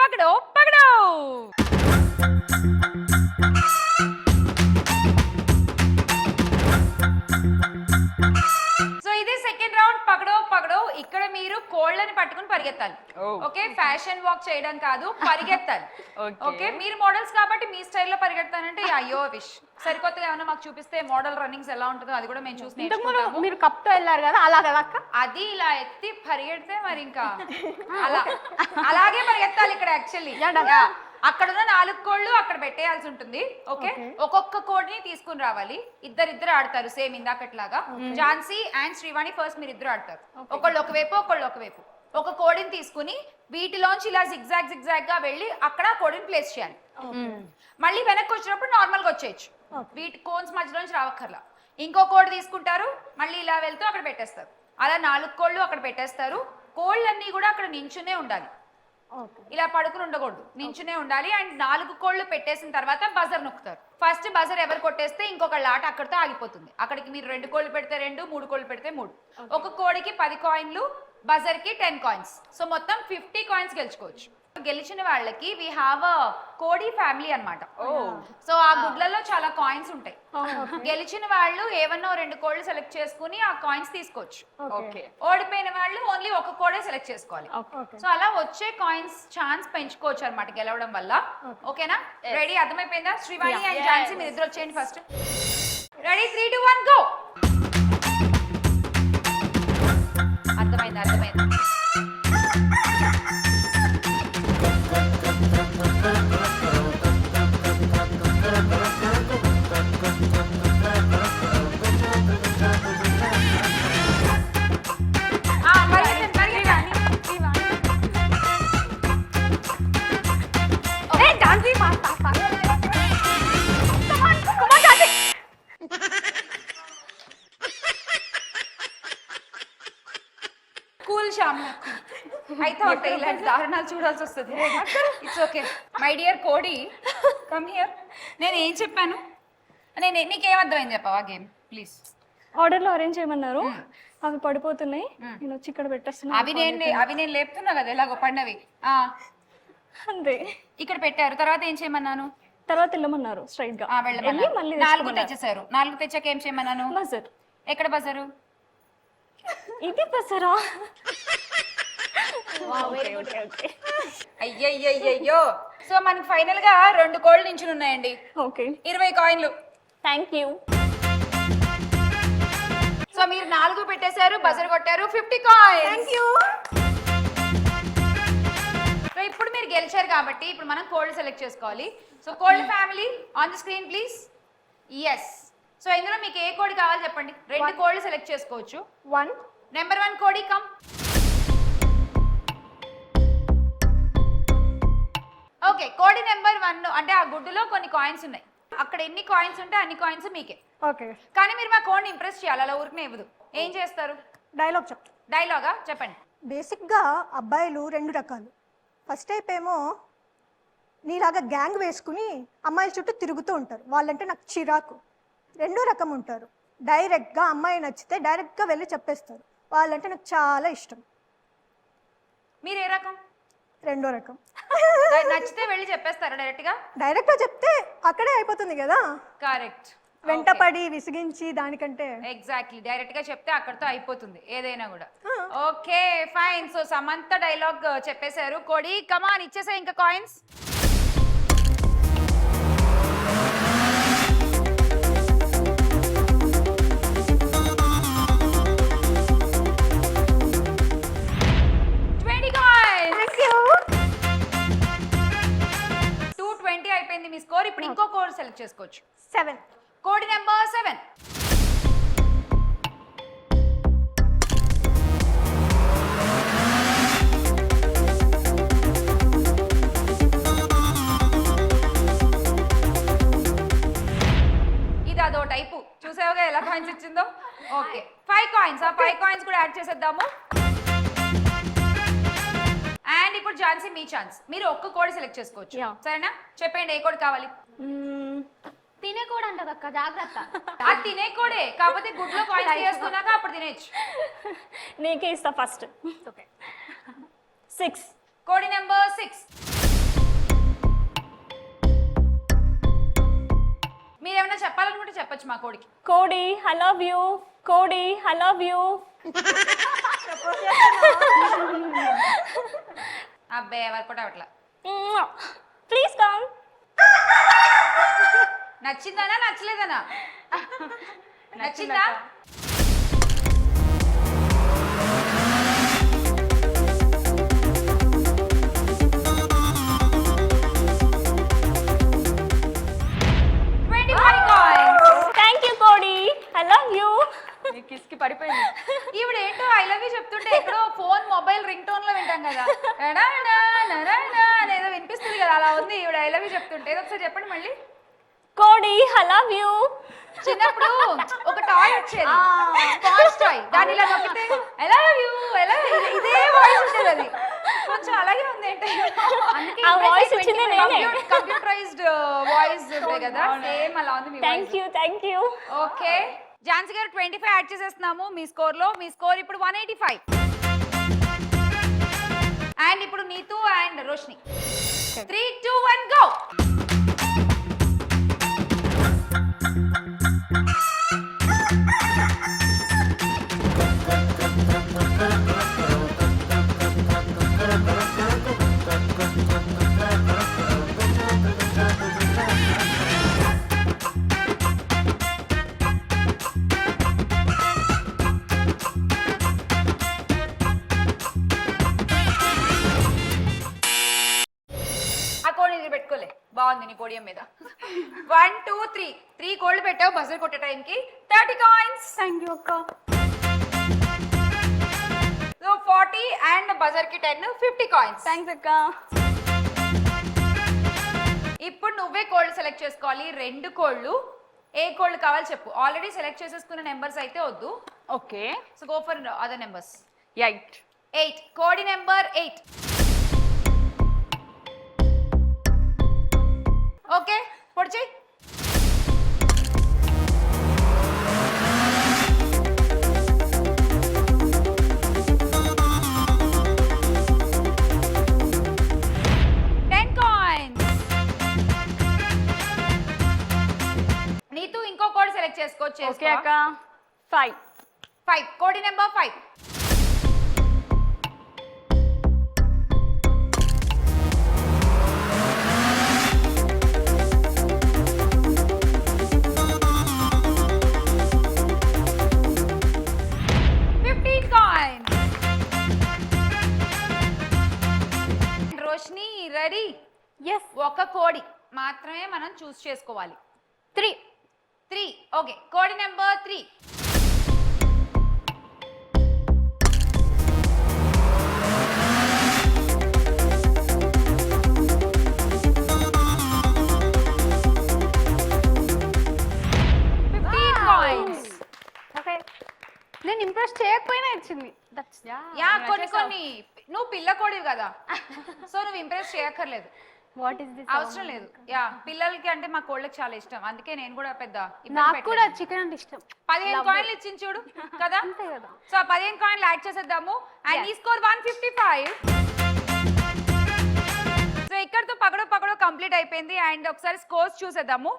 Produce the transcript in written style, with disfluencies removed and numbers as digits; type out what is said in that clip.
పకడో పకడో. So ఇది second round పకడో పకడో. ఇక్కడ మీరు కోళ్ళని పట్టుకుని పరిగెత్తాలి. ఓకే, ఫ్యాషన్ వాక్ చేయడం కాదు, పరిగెత్తాలి. ఓకే, మీరు మోడల్స్ కాబట్టి మీ స్టైల్లో పరిగెత్తానంటే అయ్యో విష్. సరికొత్తగా ఏమైనా మాకు చూపిస్తే మోడల్ రన్నింగ్స్ ఎలా ఉంటుందో అది కూడా మేము చూసి నేర్చుకుంటాము. మీరు కప్తో వెళ్ళారు కదా, అలాగ అది ఇలా ఎత్తి పరిగెడితే మరి ఇంకా అలాగే పరిగెత్తాలి ఇక్కడ. యాక్చువల్లీ అక్కడ ఉన్న 4 కోళ్ళు అక్కడ పెట్టేయాల్సి ఉంటుంది. ఓకే, ఒక్కొక్క కోడిని తీసుకుని రావాలి. ఇద్దరు ఆడతారు సేమ్ ఇందాకట్లాగా. ఝాన్సీ అండ్ శ్రీవాణి ఫస్ట్ మీరు ఇద్దరు ఆడతారు. ఒకళ్ళు ఒకవైపు ఒకళ్ళు ఒకవైపు. ఒక కోడిని తీసుకుని వీటిలోంచి ఇలా జిగ్జాగ్ గా వెళ్ళి అక్కడ కోడిని ప్లేస్ చేయాలి. మళ్ళీ వెనక్కి వచ్చినప్పుడు నార్మల్ గా వచ్చేయచ్చు. వీటి కోన్స్ మధ్యలోంచి రావక్కర్లా. ఇంకో కోడి తీసుకుంటారు, మళ్ళీ ఇలా వెళ్తూ అక్కడ పెట్టేస్తారు. అలా 4 కోళ్ళు అక్కడ పెట్టేస్తారు. కోళ్ళన్నీ కూడా అక్కడ నించునే ఉండాలి, ఇలా పడుకుని ఉండకూడదు, నించునే ఉండాలి. అండ్ 4 కోళ్ళు పెట్టేసిన తర్వాత బజర్ నొక్కుతారు. ఫస్ట్ బజర్ ఎవరు కొట్టేస్తే ఇంకొక లాట అక్కడితో ఆగిపోతుంది. అక్కడికి మీరు 2 కోళ్ళు పెడితే 2, 3 కోళ్ళు పెడితే 3. ఒక కోడికి 10 కాయిన్లు, బజర్ కి 10 కాయిన్స్. సో మొత్తం 50 కాయిన్స్ గెలుచుకోవచ్చు. గెలిచిన వాళ్ళకి వి హావ్ అ కోడి ఫ్యామిలీ అన్నమాట. సో ఆ గుడ్లలో చాలా కాయిన్స్ ఉంటాయి. గెలిచిన వాళ్ళు ఏవన్నో 2 కోళ్ళు సెలెక్ట్ చేసుకుని ఆ కాయిన్స్ తీసుకోవచ్చు. ఓడిపోయిన వాళ్ళు ఓన్లీ ఒక కోడే సెలెక్ట్ చేసుకోవాలి. సో అలా వచ్చే కాయిన్స్ ఛాన్స్ పెంచుకోవచ్చు అన్నమాట గెలవడం వల్ల. ఓకేనా, రెడీ? అర్థమైపోయిందా? శ్రీవాణి అండ్ ఝాన్సీ మీరు ఇద్దరు వచ్చేయండి ఫస్ట్. Ready, 3, 2, 1 go. అర్థమైంది. కూల్ శ్యామ్, అయితే ఉంటాయి ఇలాంటి దారుణాలు చూడాల్సి వస్తుంది. ఇట్స్ ఓకే మై డియర్ కోడి, కమ్ హియర్. నేను ఏం చెప్పాను? నీకేం అర్థమైంది చెప్పవా గేమ్ ప్లీజ్. ఆర్డర్లో అరేంజ్ చేయమన్నారు, అవి పడిపోతున్నాయి, నేను వచ్చి ఇక్కడ పెట్టేస్తున్నా. అవి నేను లేపుతున్నా కదా ఎలాగో పడినవి. అంతే, ఇక్కడ పెట్టారు. తర్వాత ఏం చేయమన్నాను? తర్వాత వెళ్ళమన్నారు స్ట్రైట్ గా. మళ్ళీ 4 తెచ్చేసారు. 4 తెచ్చాక ఏం చేయమన్నాను? బజర్. ఎక్కడ బజరు? ఇది బజరా? అయ్యయ్యో. సో మనకి ఫైనల్ గా 2 కోళ్ళు నించుని ఉన్నాయండి. ఓకే, 20 కాయిన్లు. Thank you. సో మీరు 4 పెట్టేశారు, బజర్ కొట్టారు, 50 కాయిన్స్. Thank you. సో ఇప్పుడు మీరు గెలిచారు కాబట్టి ఇప్పుడు మనం కోళ్ళు సెలెక్ట్ చేసుకోవాలి. సో కోళ్ళ family on the screen please. Yes. So ఇందులో మీకు ఏ కోడి కావాలి చెప్పండి. 2 కోళ్ళు సెలెక్ట్ చేసుకోవచ్చు. 1. నెంబర్ 1 కోడి కమ్. ఓకే, కోడి నెంబర్ 1 అంటే ఆ గుడ్డులో కొన్ని కాయిన్స్ ఉన్నాయి. అక్కడ ఎన్ని కాయిన్స్ ఉంటే అన్ని కాయిన్స్ మీకే. ఓకే, కానీ మీరు మా కోడిని ఇంప్రెస్ చేయాలి, అలా ఊరికనే ఇవ్వదు. ఏం చేస్తారు? డైలాగ్ చెప్తా. డైలాగా చెప్పండి. బేసిక్గా అబ్బాయిలు 2 రకాలు. ఫస్ట్ టైప్ ఏమో నీలాగా గ్యాంగ్ వేసుకుని అమ్మాయిల చుట్టూ తిరుగుతూ ఉంటారు, వాళ్ళంటే నాకు చిరాకు. 2వ రకం ఉంటారు, డైరెక్ట్గా అమ్మాయి నచ్చితే డైరెక్ట్గా వెళ్ళి చెప్పేస్తారు, వాళ్ళంటే నాకు చాలా ఇష్టం. మీరు ఏ రకం? 2వ రకం. నచ్చితే వెళ్ళి చెప్పేస్తారా డైరెక్ట్గా? డైరెక్ట్గా చెప్తే అక్కడే అయిపోతుంది కదా. కరెక్ట్. వెంటపడి విసిగించి దానికంటే ఎగ్జాక్ట్లీ డైరెక్ట్ గా చెప్తే అక్కడితో అయిపోతుంది ఏదైనా కూడా. Okay fine. So Samantha dialogue చెప్పేశారు. కోడి కమాన్ ఇచ్చేసా ఇంకా కాయిన్స్. అయిపోయింది మీ స్కోర్. ఇప్పుడు ఇంకో కోడ్ సెలెక్ట్ చేసుకోవచ్చు. 7. కోడి నెంబర్ 7. ఇది అదో టైపు చూసావుగా ఎలా కాయిన్స్ ఇచ్చిందో. Okay 5 coins. ఆ 5 కాయిన్స్ కూడా యాడ్ చేసేద్దాము. అండ్ ఇప్పుడు ఝాన్సీ మీ ఛాన్స్. మీరు ఒక్క కోడి సెలెక్ట్ చేసుకోవచ్చు. సరేనా? చెప్పండి ఏ కోడి కావాలి. తినే కోడి అంటది అక్క, జాగ్రత్త. అది తినే కోడే, కాకపోతే గుడ్లో కాయిన్స్ వేసుకున్నాక అప్పుడు తినేచ్చు. నీకే ఇస్తా ఫస్ట్. ఓకే 6. కోడి నెంబర్ 6. ఏమైనా చెప్పాలనుకుంటే చెప్పొచ్చు మా కోడికి. కోడి ఐ లవ్ యూ, కోడి ఐ లవ్ యూ. అబ్బే వర్కౌట్ అవట్లా. Please come. నచ్చిందనా నచ్చలేదనా? నచ్చిందా? థ్యాంక్ యూ కోడి ఐ లవ్ యూ. కిస్కి పడిపోయింది. ఈవిడ ఏంటో ఐ లవ్ యూ చెప్తుంటే ఎక్కడో ఫోన్ మొబైల్ రింగ్ టోన్ లో వింటాం కదా, నరానా నరానా అనేదో వినిపిస్తుంది కదా, అలా ఉంది ఈవిడ ఐ లవ్ యూ చెప్తుంటే. ఏదో ఒకసారి చెప్పండి మళ్ళీ. కోడి ఐ లవ్ యూ. చిన్నప్పుడు ఒక టాయ్ వచ్చేది, స్పాంజ్ టాయ్, దాని ఇలా నొక్కితే ఐ లవ్ యూ ఇదే వాయిస్ వచ్చేది. అది కొంచెం అలాగే ఉంది ఏంటో. ఆ వాయిస్ వచ్చింది నేనే. కంప్యూటరైజ్డ్ వాయిస్ ఉంటాయి కదా, సేమ్ అలా ఉంది మీ thank you thank you. Okay Jhansi గారు 25 యాడ్ చేసేస్తున్నాము మీ స్కోర్ లో. మీ స్కోర్ ఇప్పుడు 185. అండ్ ఇప్పుడు నీతు అండ్ రోష్ని. 3, 2, 1 గో. పెట్టుకోలే బాగుంది నీ పోడియం మీద. 1, 2, 3 కోళ్ళు పెట్టావు బజర్ కొట్టే టైంకి 30 కాయిన్స్. థ్యాంక్ యూ అక్క. సో 40 అండ్ బజర్ కి 10, 50 కాయిన్స్. థ్యాంక్స్ అక్క. ఇప్పుడు నువ్వే కోళ్ళు సెలెక్ట్ చేసుకోవాలి. 2 కోళ్ళు. ఏ కోళ్ళు కావాలి చెప్పు. ఆల్రెడీ సెలెక్ట్ చేసేసుకున్న నెంబర్స్ అయితే వద్దు. Okay so go for other numbers. 8. కోడి నెంబర్ 8. ఓకే పొడిచి. నీతు ఇంకో కోడ్ సెలెక్ట్ చేసుకోవచ్చు. ఓకే అక్క. 5. కోడి నెంబర్ 5. రోష్ని రెడీ? ఎస్. ఒక కోడి మాత్రమే మనం చూస్ చేసుకోవాలి. 3. ఓకే కోడి నెంబర్ 3. నేను ఇంప్రెస్ చేయకపోయినా ఇచ్చింది. యా కొన్ని నువ్వు పిల్ల కోడివి కదా, సో నువ్వు ఇంప్రెస్ చేయక్కర్లేదు. What is this? అవసరం లేదు. యా పిల్లలకి అంటే మా కోళ్ళకి చాలా ఇష్టం, అందుకే నేను కూడా పెద్ద నాకు కూడా చికెన్ అంటే ఇష్టం. 15 కాయిన్లు ఇచ్చింది చూడు కదా. అంతే కదా. సో 15 కాయిన్లు యాడ్ చేసేద్దాము. అండ్ ఈ స్కోర్ 155. సో ఇక్కడతో పగడో కంప్లీట్ అయిపోయింది. అండ్ ఒకసారి స్కోర్స్ చూసేద్దాము.